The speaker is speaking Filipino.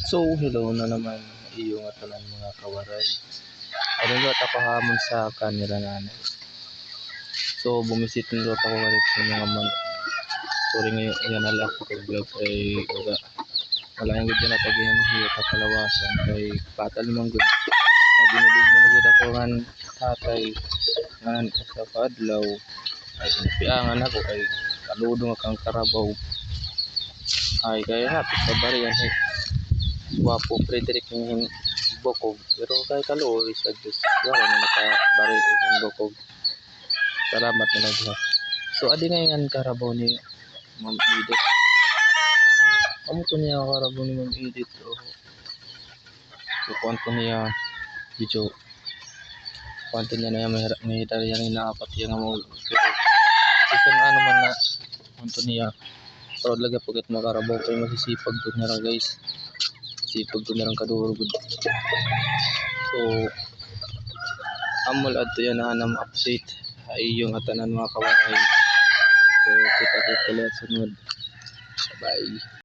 So, hello na naman iyong atanan mga kawaray. Ano ba tapahamon sa kanila nanay. So, bumisit nilo ako kalit sa mga man. Sorry ngayon, yan nala ako vlog kay Uga. Wala yung good na tagihan hiyo kapalawasan kay patal mong good. Na binulog manugod ako nga tatay nga sa kadlaw. Ay, piangan ako kay kaludong akang karabaw. Ay, kaya hapit sa bariyan eh. Wapo Frederick ng Bokog pero kay kaluoy sa Diyos wala na nakabari ng Bokog. Salamat na lang. So adi ngayon karabaw ni Ma'am Edith. Amo ko niya karabaw ni Ma'am Edith. So kwanto niya video. Kwanto niya na may dari yang inaapat yang mo. Pero ano man na kwanto niya. Pero laga pagkat makarabaw kayo masisipag ko na lang guys. Sipag ko na lang kadurugod. So amol adto yan na anam update ay yung atanan mga kawaray. So kita ulit sunod. Bye.